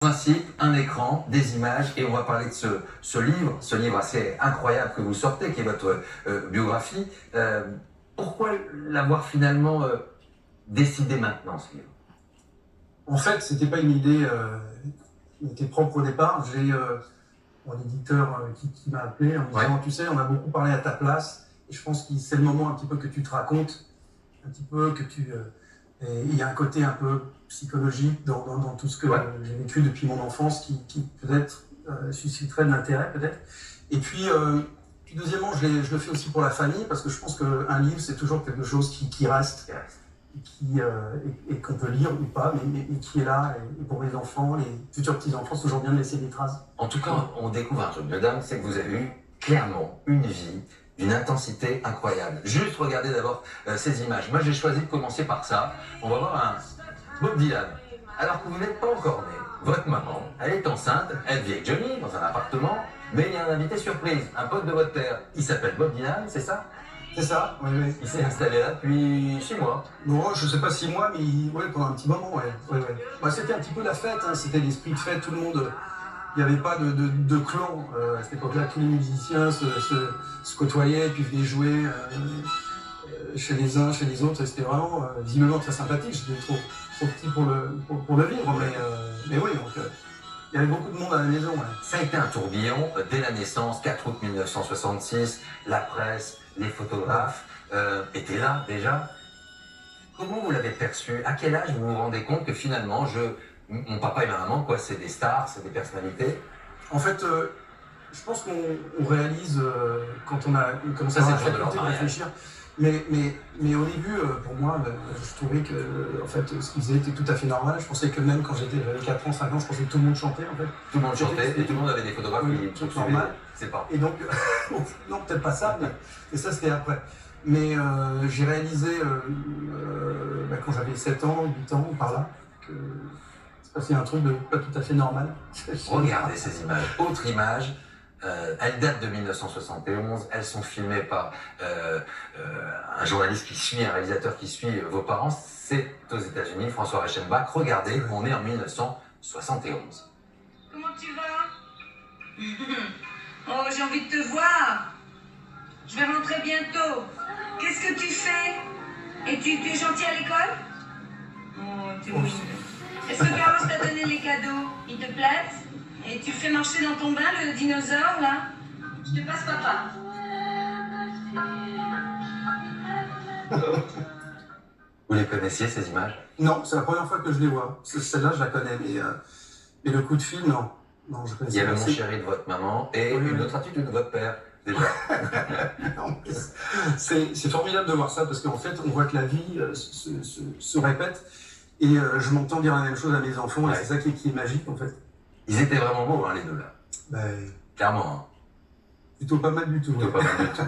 principe, un écran, des images, et on va parler de ce livre assez incroyable que vous sortez, qui est votre biographie. Pourquoi l'avoir finalement décidé maintenant, ce livre? En fait, c'était pas une idée qui était propre au départ. J'ai mon éditeur qui m'a appelé en me disant, tu sais, on a beaucoup parlé à ta place, et je pense que c'est le moment un petit peu que tu te racontes, un petit peu que tu... et il y a un côté un peu psychologique dans tout ce que j'ai vécu depuis mon enfance qui peut-être susciterait de l'intérêt, peut-être. Et puis deuxièmement, je le fais aussi pour la famille, parce que je pense qu'un livre, c'est toujours quelque chose qui reste, et qu'on peut lire ou pas, mais qui est là, et pour les enfants, les futurs petits-enfants, c'est toujours bien de laisser des traces. En tout cas, on découvre un truc de dingue, c'est que vous avez eu clairement une vie d'une intensité incroyable. Juste regardez d'abord ces images. Moi, j'ai choisi de commencer par ça. On va voir un Bob Dylan. Alors que vous n'êtes pas encore né, votre maman, elle est enceinte, elle vit avec Johnny dans un appartement, mais il y a un invité surprise, un pote de votre père. Il s'appelle Bob Dylan, c'est ça? C'est ça, oui. Il s'est installé là depuis 6 mois. Bon, je sais pas 6 mois, mais pendant un petit moment, Bah, c'était un petit peu la fête, hein. C'était l'esprit de fête, tout le monde. Il n'y avait pas de clan. À cette époque-là, tous les musiciens se côtoyaient, puis venaient jouer chez les uns, chez les autres. Et c'était vraiment visiblement très sympathique. J'étais trop petit pour le vivre, mais oui, donc il y avait beaucoup de monde à la maison. Ouais. Ça a été un tourbillon dès la naissance, 4 août 1966. La presse, les photographes étaient là déjà. Comment vous l'avez perçu? À quel âge vous vous rendez compte que finalement, mon papa et ma maman, quoi, c'est des stars, c'est des personnalités? En fait, je pense qu'on réalise quand on a commencé à réfléchir. Mais au début, pour moi, je trouvais que en fait, ce qu'ils faisaient était tout à fait normal. Je pensais que même quand j'avais 4 ans, 5 ans, je pensais que tout le monde chantait en fait. Tout le monde chantait et tout le monde avait des photographes qui normal. C'est pas. Et donc, non, peut-être pas ça, mais ça c'était après. Mais j'ai réalisé quand j'avais 7 ans, 8 ans, par là, que c'est passé un truc de pas tout à fait normal. Regardez ces images. Autre image. Elles datent de 1971, elles sont filmées par un journaliste qui suit, un réalisateur qui suit vos parents. C'est aux États-Unis, François Reichenbach. Regardez, on est en 1971. Comment tu vas? Oh, j'ai envie de te voir. Je vais rentrer bientôt. Qu'est-ce que tu fais? Et tu es gentil à l'école? Oh, tu es mignon. Est-ce que Carlos t'a donné les cadeaux? Ils te plaisent? Et tu fais marcher dans ton bain le dinosaure, là? Je te passe papa. Vous les connaissiez, ces images? Non, c'est la première fois que je les vois. Celle-là, je la connais, mais le coup de fil, non. Non, je connaissais. Il y avait Mon chéri de votre maman et une autre attitude de votre père, déjà. C'est formidable de voir ça, parce qu'en fait, on voit que la vie se répète, et je m'entends dire la même chose à mes enfants, et c'est ça qui est magique, en fait. Ils étaient vraiment beaux, hein, les deux, là. Clairement. Hein. Plutôt pas mal du tout. Plutôt pas mal du tout.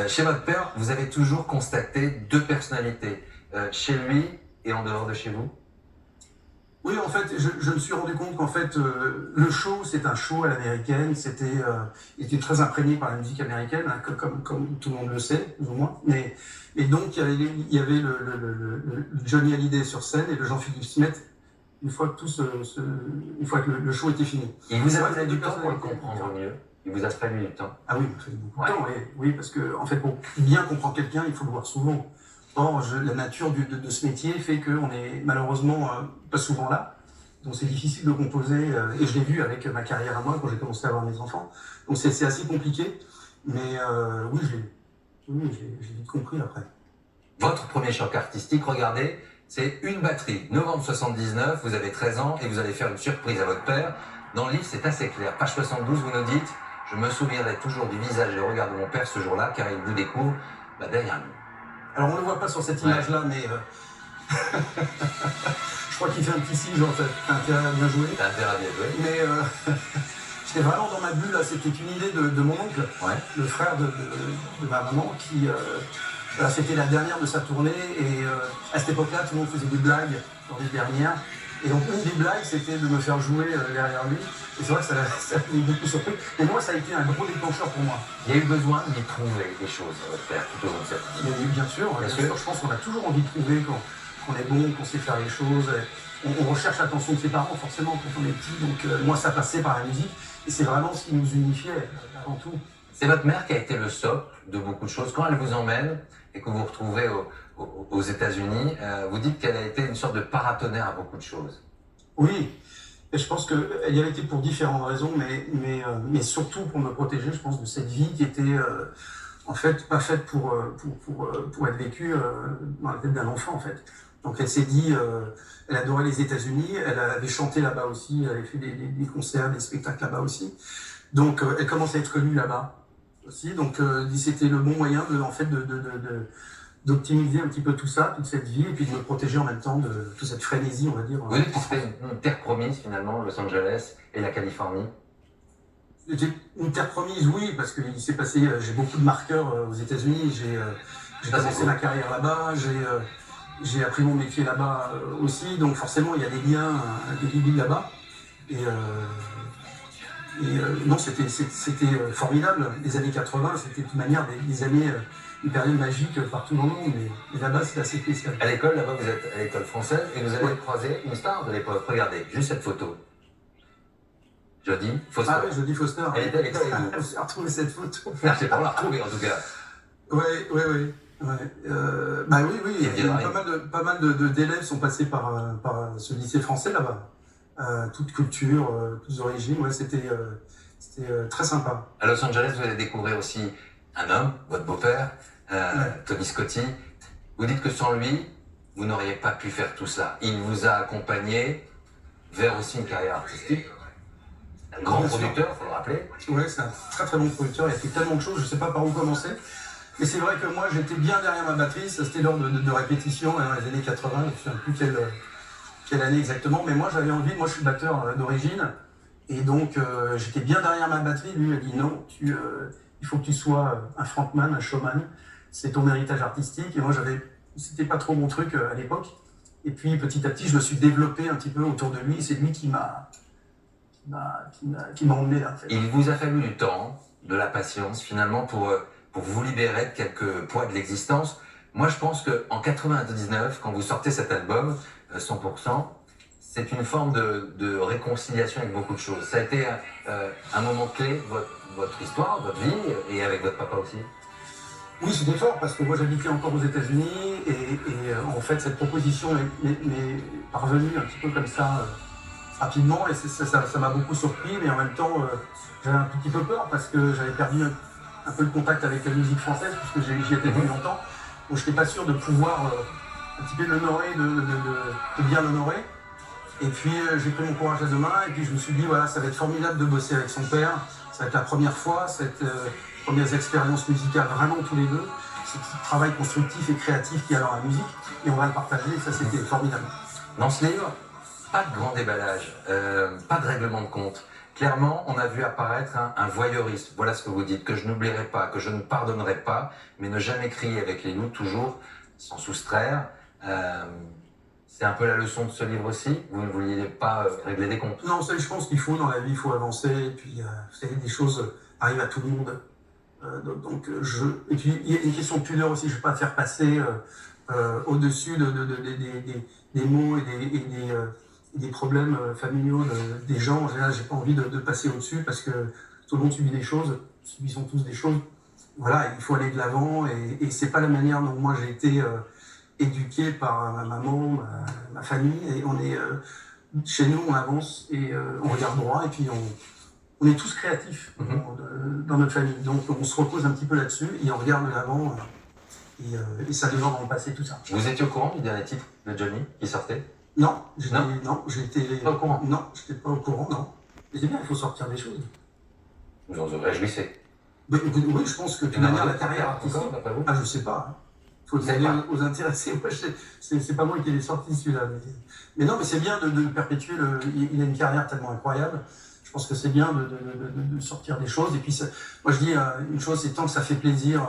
Chez votre père, vous avez toujours constaté deux personnalités. Chez lui et en dehors de chez vous? Oui, en fait, je me suis rendu compte qu'en fait, le show, c'est un show à l'américaine. Il était très imprégné par la musique américaine, hein, comme tout le monde le sait, plus ou moins. Et donc, il y avait le Johnny Hallyday sur scène et le Jean-Philippe Smet, une fois que le show était fini. Il vous a fallu du temps pour le comprendre mieux? Il vous a fallu du temps? Ah oui, il m'a fallu beaucoup de temps, oui, parce que, en fait, pour bien comprendre quelqu'un, il faut le voir souvent. Or, la nature de ce métier fait qu'on est malheureusement pas souvent là. Donc c'est difficile de composer, et je l'ai vu avec ma carrière à moi quand j'ai commencé à avoir mes enfants. Donc c'est assez compliqué, mais oui, j'ai vite compris après. Votre premier choc artistique, regardez, c'est une batterie. Novembre 79, vous avez 13 ans et vous allez faire une surprise à votre père. Dans le livre, c'est assez clair. Page 72, vous nous dites « Je me souviendrai toujours du visage et du regard de mon père ce jour-là, car il vous découvre derrière nous. » Alors on ne le voit pas sur cette image-là, mais je crois qu'il fait un petit signe, genre t'as intérêt à bien jouer. T'as intérêt à bien jouer. Mais j'étais vraiment dans ma bulle, là. C'était une idée de mon oncle, le frère de ma maman, qui c'était la dernière de sa tournée, et à cette époque-là, tout le monde faisait des blagues dans les dernières. Et donc une des blagues, c'était de me faire jouer derrière lui. Et c'est vrai que ça m'a beaucoup surpris. Et moi, ça a été un gros déclencheur pour moi. Il y a eu besoin d'y trouver des choses, votre père, tout au long de cette vie. Bien sûr. Je pense qu'on a toujours envie de trouver qu'on est bon, qu'on sait faire les choses. On recherche l'attention de ses parents, forcément, quand on est petit. Donc, moi, ça passait par la musique. Et c'est vraiment ce qui nous unifiait, avant tout. C'est votre mère qui a été le socle de beaucoup de choses. Quand elle vous emmène et que vous vous retrouvez aux États-Unis, vous dites qu'elle a été une sorte de paratonnerre à beaucoup de choses. Oui, et je pense qu'elle y avait été pour différentes raisons, mais surtout pour me protéger, je pense, de cette vie qui était en fait pas faite pour être vécue dans la tête d'un enfant, en fait. Donc elle s'est dit, elle adorait les États-Unis, elle avait chanté là-bas aussi, elle avait fait des concerts, des spectacles là-bas aussi. Donc elle commence à être connue là-bas aussi. Donc c'était le bon moyen d'optimiser un petit peu tout ça, toute cette vie, et puis de me protéger en même temps de toute cette frénésie, on va dire. Vous dites que c'était une terre promise finalement, Los Angeles et la Californie. Une terre promise, oui, parce qu'il s'est passé, j'ai beaucoup de marqueurs aux États-Unis, j'ai commencé ma carrière là-bas, j'ai appris mon métier là-bas aussi, donc forcément il y a des liens, des liens là-bas. Non, c'était formidable. Les années 80, c'était de toute manière des années, une période magique partout dans le monde, mais là-bas c'est assez spécial. À l'école, là-bas, vous êtes à l'école française et vous allez croiser une star de l'époque. Regardez, juste cette photo. Jodie Foster. Ah oui, Jodie Foster. Elle était à l'école avec vous. J'ai retrouvé cette photo. Merci pour la retrouver en tout cas. Oui. Bah oui. Il y a pas mal d'élèves sont passés par ce lycée français là-bas. Toute culture, toutes origines. Ouais, c'était très sympa. À Los Angeles, vous allez découvrir aussi un homme, votre beau-père, Tony Scotti. Vous dites que sans lui, vous n'auriez pas pu faire tout ça. Il vous a accompagné vers aussi une carrière artistique. Un grand producteur, il faut le rappeler. Oui, c'est un très très bon producteur. Il a fait tellement de choses, je ne sais pas par où commencer. Mais c'est vrai que moi, j'étais bien derrière ma batterie. Ça, c'était lors de répétitions dans les années 80. Je ne sais plus quelle année exactement. Mais moi, j'avais envie. Moi, je suis batteur d'origine. Et donc, j'étais bien derrière ma batterie. Lui m'a dit non, il faut que tu sois un frontman, un showman. C'est ton héritage artistique. Et moi, c'était pas trop mon truc à l'époque. Et puis, petit à petit, je me suis développé un petit peu autour de lui. Et c'est lui qui m'a emmené là, en fait. Il vous a fallu du temps, de la patience, finalement, pour vous libérer de quelques poids de l'existence. Moi, je pense qu'en 99, quand vous sortez cet album, 100%, c'est une forme de réconciliation avec beaucoup de choses. Ça a été un moment clé de votre histoire, votre vie, et avec votre papa aussi. Oui, c'était fort, parce que moi, j'habitais encore aux États-Unis, et en fait, cette proposition m'est parvenue un petit peu comme ça, rapidement, et ça m'a beaucoup surpris, mais en même temps, j'avais un petit peu peur, parce que j'avais perdu un peu le contact avec la musique française, puisque j'y étais depuis longtemps. Donc je n'étais pas sûr de pouvoir un petit peu l'honorer, de bien l'honorer. Et puis j'ai pris mon courage à deux mains, et puis je me suis dit, voilà, ça va être formidable de bosser avec son père. Ça va être la première fois, cette première expérience musicale, vraiment tous les deux. Ce travail constructif et créatif qu'il y a dans la musique, et on va le partager, et ça c'était formidable. Dans ce livre, pas de grand déballage, pas de règlement de compte. Clairement, on a vu apparaître un voyeurisme. Voilà ce que vous dites, que je n'oublierai pas, que je ne pardonnerai pas, mais ne jamais crier avec les loups, toujours s'en soustraire. C'est un peu la leçon de ce livre aussi. Vous ne vouliez pas régler des comptes. Non, je pense qu'il faut, dans la vie, il faut avancer. Et puis, vous savez, des choses arrivent à tout le monde. Et puis, il y a une question de pudeur aussi. Je ne vais pas faire passer au-dessus des mots et des problèmes familiaux des gens. En général, j'ai pas envie de passer au-dessus, parce que tout le monde subit des choses. Nous subissons tous des choses. Voilà, il faut aller de l'avant, et c'est pas la manière dont moi j'ai été éduqué par ma maman, ma famille. Et chez nous, on avance et on regarde droit, et puis on est tous créatifs dans notre famille. Donc on se repose un petit peu là-dessus et on regarde de l'avant, et ça devient dans le passé, tout ça. Vous étiez au courant du dernier titre de Johnny qui sortait? Non, j'étais pas au courant. Non, j'étais pas au courant, non. Mais c'est bien, il faut sortir des choses. Vous en réjouissez? Oui, je pense que de toute manière, la carrière artistique. Je sais pas. Il faut demander aux intéressés. Moi, c'est pas moi qui l'ai sorti, celui-là. Mais non, mais c'est bien de perpétuer. Il a une carrière tellement incroyable. Je pense que c'est bien de sortir des choses. Et puis, moi, je dis une chose, c'est tant que ça fait plaisir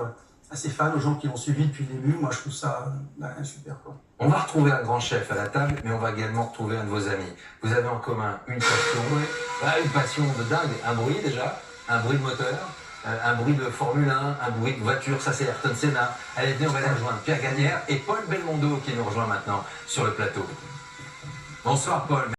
à ses fans, aux gens qui l'ont suivi depuis le début, moi, je trouve ça super, quoi. On va retrouver un grand chef à la table, mais on va également retrouver un de vos amis. Vous avez en commun une passion de dingue, un bruit déjà, un bruit de moteur, un bruit de Formule 1, un bruit de voiture, ça c'est Ayrton Senna. Elle est venue, on va la rejoindre. Pierre Gagnère et Paul Belmondo qui nous rejoint maintenant sur le plateau. Bonsoir Paul.